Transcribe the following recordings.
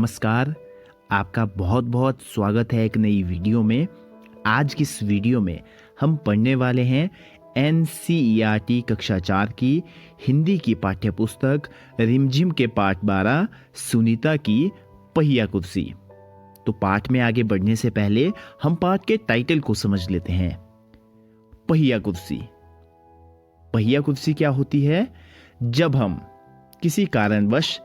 नमस्कार। आपका बहुत बहुत स्वागत है एक नई वीडियो में। आज की इस वीडियो में हम पढ़ने वाले हैं NCERT कक्षा 4 की हिंदी की पाठ्य पुस्तक रिमझिम के पाठ 12 सुनीता की पहिया कुर्सी। तो पाठ में आगे बढ़ने से पहले हम पाठ के टाइटल को समझ लेते हैं। पहिया कुर्सी। पहिया कुर्सी क्या होती है? जब हम किसी कारणवश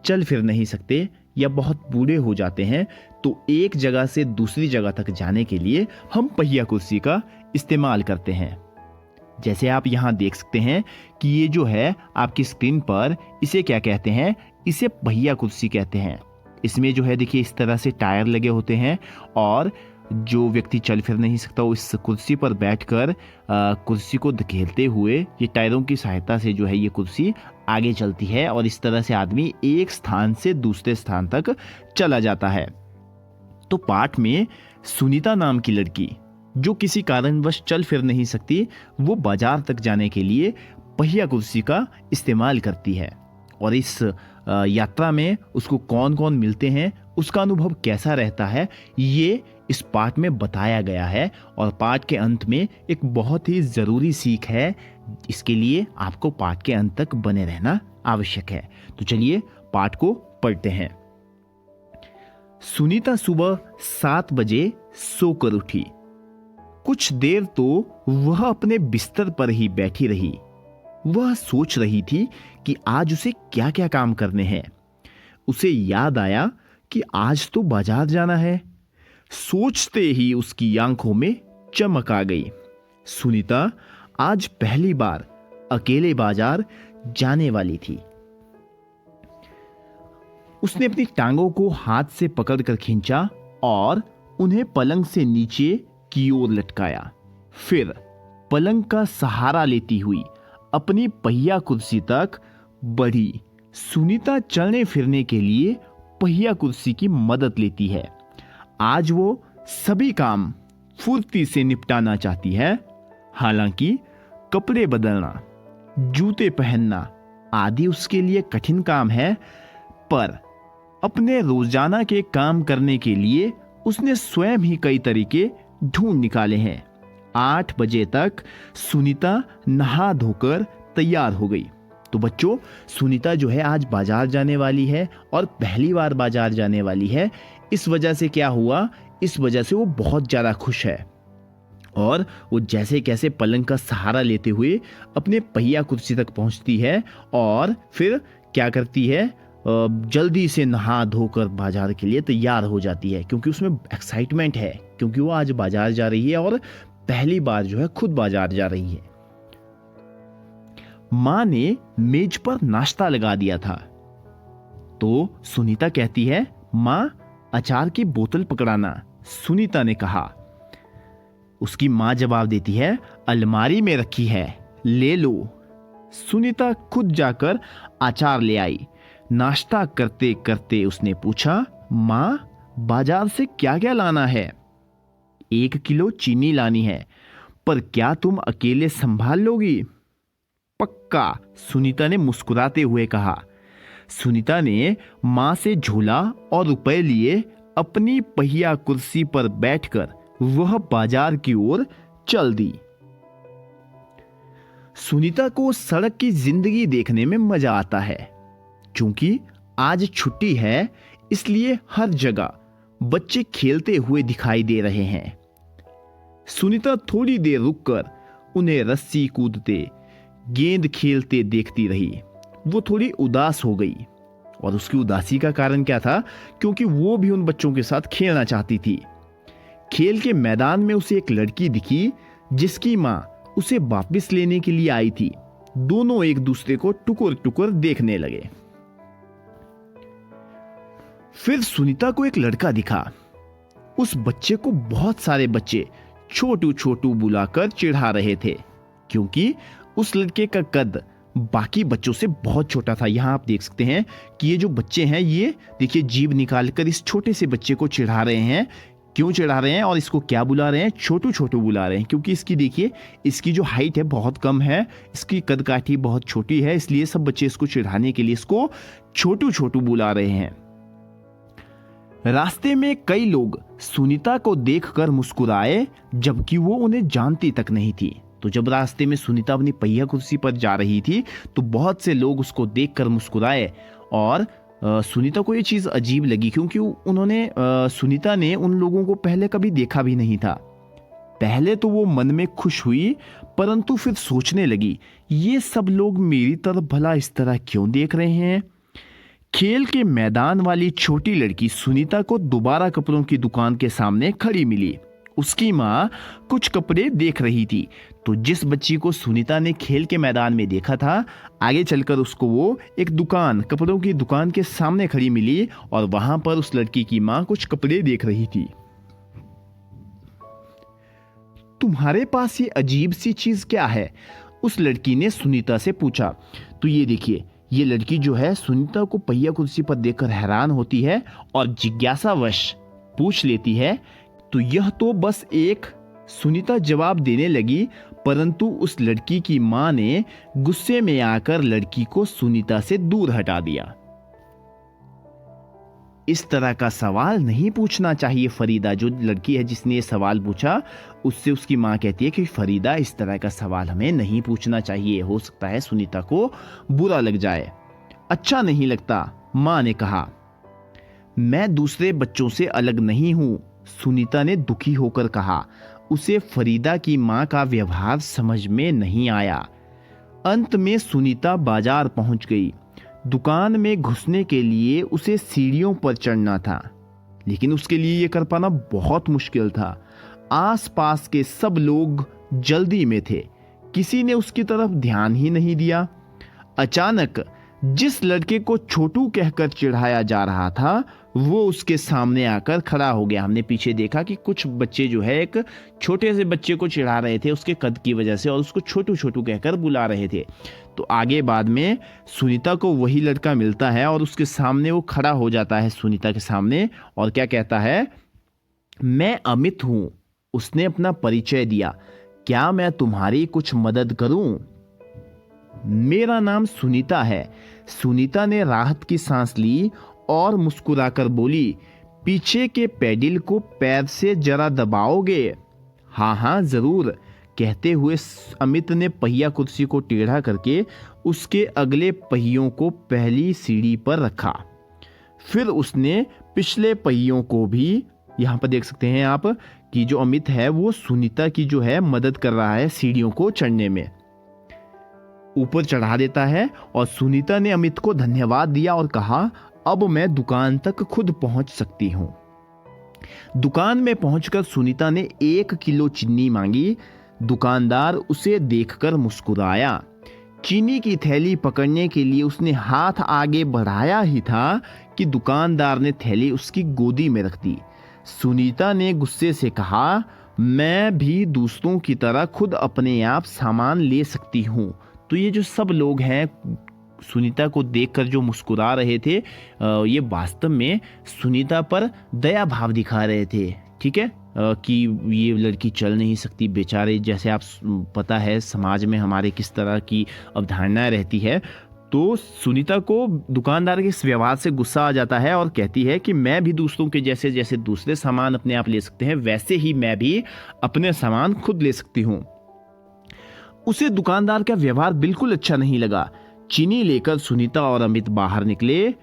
चल फिर नहीं सकते या बहुत बूढ़े हो जाते हैं तो एक जगह से दूसरी जगह तक जाने के लिए हम पहिया कुर्सी का इस्तेमाल करते हैं। जैसे आप यहां देख सकते हैं कि ये जो है आपकी स्क्रीन पर, इसे क्या कहते हैं? इसे पहिया कुर्सी कहते हैं। इसमें जो है देखिए इस तरह से टायर लगे होते हैं और जो व्यक्ति चल फिर नहीं सकता वो इस कुर्सी पर बैठकर कुर्सी को धकेलते हुए ये टायरों की सहायता से जो है ये कुर्सी आगे चलती है और इस तरह से आदमी एक स्थान से दूसरे स्थान तक चला जाता है। तो पाठ में सुनीता नाम की लड़की जो किसी कारणवश चल फिर नहीं सकती, वो बाजार तक जाने के लिए पहिया कुर्सी का इस्तेमाल करती है। और इस यात्रा में उसको कौन कौन मिलते हैं, उसका अनुभव कैसा रहता है, ये इस पाठ में बताया गया है। और पाठ के अंत में एक बहुत ही ज़रूरी सीख है, इसके लिए आपको पाठ के अंत तक बने रहना आवश्यक है। तो चलिए पाठ को पढ़ते हैं। सुनीता सुबह 7 बजे सोकर उठी। कुछ देर तो वह अपने बिस्तर पर ही बैठी रही। वह सोच रही थी कि आज उसे क्या क्या काम करने हैं। उसे याद आया कि आज तो बाजार जाना है। सोचते ही उसकी आंखों में चमक आ गई। सुनीता आज पहली बार अकेले बाजार जाने वाली थी। उसने अपनी टांगों को हाथ से पकड़कर खींचा और उन्हें पलंग से नीचे की ओर लटकाया। फिर पलंग का सहारा लेती हुई अपनी पहिया कुर्सी तक बढ़ी। सुनीता चलने फिरने के लिए पहिया कुर्सी की मदद लेती है। आज वो सभी काम फुर्ती से निपटाना चाहती है। हालांकि कपड़े बदलना, जूते पहनना आदि उसके लिए कठिन काम है, पर अपने रोजाना के काम करने के लिए उसने स्वयं ही कई तरीके ढूंढ निकाले हैं। 8 बजे तक सुनीता नहा धोकर तैयार हो गई। तो बच्चों, सुनीता जो है आज बाजार जाने वाली है और पहली बार बाजार जाने वाली है। इस वजह से क्या हुआ? इस वजह से वो बहुत ज़्यादा खुश है और वो जैसे कैसे पलंग का सहारा लेते हुए अपने पहिया कुर्सी तक पहुंचती है और फिर क्या करती है? जल्दी से नहा धोकर बाजार के लिए तैयार हो जाती है, क्योंकि उसमें एक्साइटमेंट है, क्योंकि वो आज बाजार जा रही है और पहली बार जो है खुद बाजार जा रही है। मां ने मेज पर नाश्ता लगा दिया था। तो सुनीता कहती है, मां अचार की बोतल पकड़ाना। सुनीता ने कहा। उसकी मां जवाब देती है, अलमारी में रखी है, ले लो। सुनीता खुद जाकर अचार ले आई। नाश्ता करते करते उसने पूछा, मां बाजार से क्या क्या लाना है? 1 किलो चीनी लानी है, पर क्या तुम अकेले संभाल लोगी? पक्का, सुनीता ने मुस्कुराते हुए कहा। सुनीता ने मां से झोला और रुपए लिए अपनी पहिया कुर्सी पर बैठकर वह बाजार की ओर चल दी। सुनीता को सड़क की जिंदगी देखने में मजा आता है। क्योंकि आज छुट्टी है, इसलिए हर जगह बच्चे खेलते हुए दिखाई दे रहे हैं। सुनीता थोड़ी देर रुककर उन्हें रस्सी कूदते, गेंद खेलते देखती रही। वो थोड़ी उदास हो गई और उसकी उदासी का कारण क्या था? क्योंकि वो भी उन बच्चों के साथ खेलना चाहती थी। खेल के मैदान में उसे एक लड़की दिखी जिसकी मां उसे वापस लेने के लिए आई थी। दोनों एक दूसरे को टुकुर टुकुर देखने लगे। फिर सुनीता को एक लड़का दिखा। उस बच्चे को बहुत सारे बच्चे छोटू छोटू बुलाकर चिढ़ा रहे थे, क्योंकि उस लड़के का कद बाकी बच्चों से बहुत छोटा था। यहां आप देख सकते हैं कि ये जो बच्चे हैं, ये देखिए जीभ निकालकर इस छोटे से बच्चे को चिढ़ा रहे हैं। क्यों चिढ़ा रहे हैं और इसको क्या बुला रहे हैं? छोटू छोटू बुला रहे हैं, क्योंकि इसकी देखिए इसकी जो हाइट है बहुत कम है, इसकी कद काठी बहुत छोटी है, इसलिए सब बच्चे इसको चिढ़ाने के लिए इसको छोटू छोटू बुला रहे हैं। रास्ते में कई लोग सुनीता को देखकर मुस्कुराए, जबकि वो उन्हें जानती तक नहीं थी। तो जब रास्ते में सुनीता अपनी पहिया कुर्सी पर जा रही थी तो बहुत से लोग उसको देखकर मुस्कुराए और सुनीता को ये चीज़ अजीब लगी, क्योंकि सुनीता ने उन लोगों को पहले कभी देखा भी नहीं था। पहले तो वो मन में खुश हुई, परंतु फिर सोचने लगी, ये सब लोग मेरी तरफ भला इस तरह क्यों देख रहे हैं। खेल के मैदान वाली छोटी लड़की सुनीता को दोबारा कपड़ों की दुकान के सामने खड़ी मिली। उसकी माँ कुछ कपड़े देख रही थी। तो जिस बच्ची को सुनीता ने खेल के मैदान में देखा था, आगे चलकर उसको वो एक कपड़ों की दुकान के सामने खड़ी मिली और वहां पर उस लड़की की माँ कुछ कपड़े देख रही थी। तुम्हारे पास ये अजीब सी चीज क्या है? उस लड़की ने सुनीता से पूछा। तो ये देखिए, ये लड़की जो है सुनीता को पहिया कुर्सी पर देखकर हैरान होती है और जिज्ञासावश पूछ लेती है, तो यह तो बस एक। सुनीता जवाब देने लगी, परंतु उस लड़की की मां ने गुस्से में आकर लड़की को सुनीता से दूर हटा दिया। इस तरह का सवाल नहीं पूछना चाहिए फरीदा। जो लड़की है जिसने ये सवाल पूछा, उससे उसकी मां कहती है कि फरीदा, इस तरह का सवाल हमें नहीं पूछना चाहिए, हो सकता है सुनीता को बुरा लग जाए। अच्छा नहीं लगता, मां ने कहा। मैं दूसरे बच्चों से अलग नहीं हूं, सुनीता ने दुखी होकर कहा। उसे फरीदा की मां का व्यवहार समझ में नहीं आया। अंत में सुनीता बाजार पहुंच गई। दुकान में घुसने के लिए उसे सीढ़ियों पर चढ़ना था, लेकिन उसके लिए यह कर पाना बहुत मुश्किल था। आसपास के सब लोग जल्दी में थे, किसी ने उसकी तरफ ध्यान ही नहीं दिया। अचानक जिस लड़के को छोटू कहकर चिढ़ाया जा रहा था, वो उसके सामने आकर खड़ा हो गया। हमने पीछे देखा कि कुछ बच्चे जो है एक छोटे से बच्चे को चिढ़ा रहे थे उसके कद की वजह से, और उसको छोटू छोटू कहकर बुला रहे थे। तो आगे बाद में सुनीता को वही लड़का मिलता है और उसके सामने वो खड़ा हो जाता है सुनीता के सामने, और क्या कहता है, मैं अमित हूं। उसने अपना परिचय दिया। क्या मैं तुम्हारी कुछ मदद करूं? मेरा नाम सुनीता है। सुनीता ने राहत की सांस ली और मुस्कुराकर बोली, पीछे के पैडल को पैर से जरा दबाओगे? हाँ हाँ जरूर, कहते हुए अमित ने पहिया कुर्सी को टेढ़ा करके उसके अगले पहियों को पहली सीढ़ी पर रखा। फिर उसने पिछले पहियों को भी, यहाँ पर देख सकते हैं आप कि जो अमित है वो सुनीता की जो है मदद कर रहा है सीढ़ियों को चढ़ने में, ऊपर चढ़ा देता है। और सुनीता ने अमित को धन्यवाद दिया और कहा, अब मैं दुकान तक खुद पहुंच सकती हूं। दुकान में पहुंचकर सुनीता ने 1 किलो चीनी मांगी। दुकानदार उसे देखकर मुस्कुराया। चीनी की थैली पकड़ने के लिए उसने हाथ आगे बढ़ाया ही था कि दुकानदार ने थैली उसकी गोदी में रख दी। सुनीता ने गुस्से से कहा, मैं भी दूसरों की तरह खुद अपने आप सामान ले सकती हूँ। तो ये जो सब लोग हैं सुनीता को देखकर जो मुस्कुरा रहे थे, ये वास्तव में सुनीता पर दया भाव दिखा रहे थे। ठीक है, कि ये लड़की चल नहीं सकती बेचारे, जैसे आप पता है समाज में हमारे किस तरह की अवधारणाएं रहती है। तो सुनीता को दुकानदार के इस व्यवहार से गुस्सा आ जाता है और कहती है कि मैं भी दूसरों के जैसे जैसे दूसरे सामान अपने आप ले सकते हैं, वैसे ही मैं भी अपने सामान खुद ले सकती हूँ। उसे दुकानदार का व्यवहार बिल्कुल अच्छा नहीं लगा। चीनी लेकर सुनीता और अमित बाहर निकले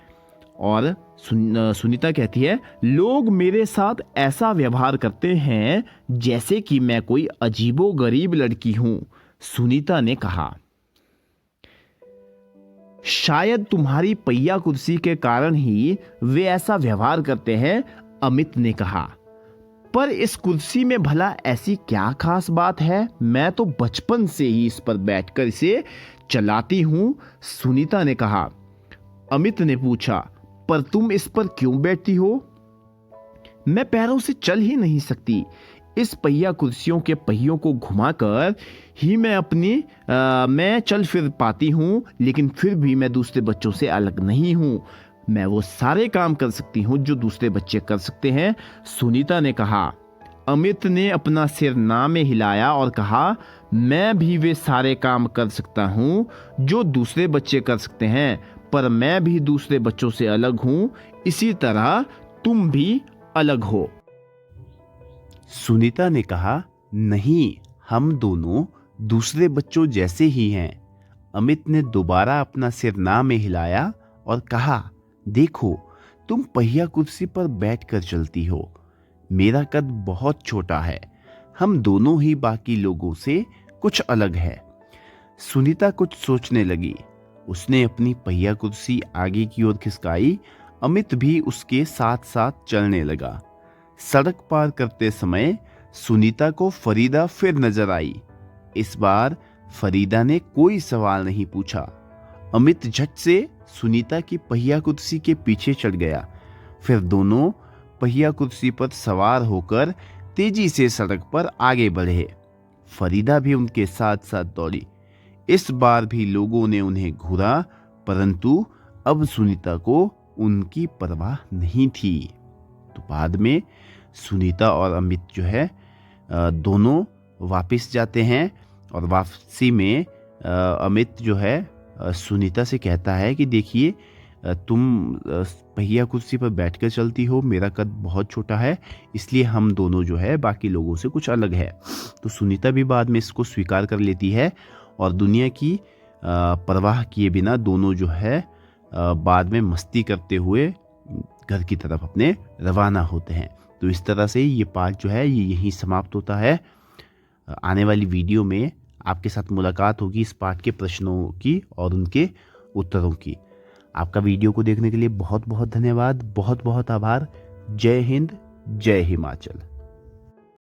और सुनीता कहती है, लोग मेरे साथ ऐसा व्यवहार करते हैं जैसे कि मैं कोई अजीबोगरीब लड़की हूं। सुनीता ने कहा, शायद तुम्हारी पहिया कुर्सी के कारण ही वे ऐसा व्यवहार करते हैं, अमित ने कहा। पर इस कुर्सी में भला ऐसी क्या खास बात है? मैं तो बचपन से ही इस पर बैठकर इसे चलाती हूं, सुनीता ने कहा। अमित ने पूछा, पर तुम इस पर क्यों बैठती हो? मैं पैरों से चल ही नहीं सकती। इस पहिया कुर्सियों के पहियों को घुमाकर ही मैं चल फिर पाती हूं, लेकिन फिर भी मैं दूसरे बच्चों से अलग नहीं हूं। मैं वो सारे काम कर सकती हूं जो दूसरे बच्चे कर सकते हैं, सुनीता ने कहा। अमित ने अपना सिर ना में हिलाया और कहा, मैं भी वे सारे काम कर सकता हूं जो दूसरे बच्चे कर सकते हैं, पर मैं भी दूसरे बच्चों से अलग हूं। इसी तरह तुम भी अलग हो। सुनीता ने कहा, नहीं, हम दोनों दूसरे बच्चों जैसे ही हैं। अमित ने दोबारा अपना सिर ना में हिलाया और कहा, देखो, तुम पहिया कुर्सी पर बैठकर चलती हो। मेरा कद बहुत छोटा है। हम दोनों ही बाकी लोगों से कुछ अलग है। सुनीता कुछ सोचने लगी। उसने अपनी पहिया कुर्सी आगे की ओर खिसकाई। अमित भी उसके साथ साथ चलने लगा। सड़क पार करते समय सुनीता को फरीदा फिर नजर आई। इस बार फरीदा ने कोई सवाल नहीं पूछा। अमित झट से सुनीता की पहिया कुर्सी के पीछे चढ़ गया। फिर दोनों पहिया कुर्सी पर सवार होकर तेजी से सड़क पर आगे बढ़े। फरीदा भी उनके साथ साथ दौड़ी। इस बार भी लोगों ने उन्हें घूरा, परंतु अब सुनीता को उनकी परवाह नहीं थी। तो बाद में सुनीता और अमित जो है दोनों वापस जाते हैं और वापसी में अमित जो है सुनीता से कहता है कि देखिए, तुम पहिया कुर्सी पर बैठकर चलती हो, मेरा कद बहुत छोटा है, इसलिए हम दोनों जो है बाकी लोगों से कुछ अलग है। तो सुनीता भी बाद में इसको स्वीकार कर लेती है और दुनिया की परवाह किए बिना दोनों जो है बाद में मस्ती करते हुए घर की तरफ अपने रवाना होते हैं। तो इस तरह से ये पार्ट जो है ये यहीं समाप्त होता है। आने वाली वीडियो में आपके साथ मुलाकात होगी इस पार्ट के प्रश्नों की और उनके उत्तरों की। आपका वीडियो को देखने के लिए बहुत बहुत धन्यवाद, बहुत बहुत आभार। जय हिंद, जय हिमाचल।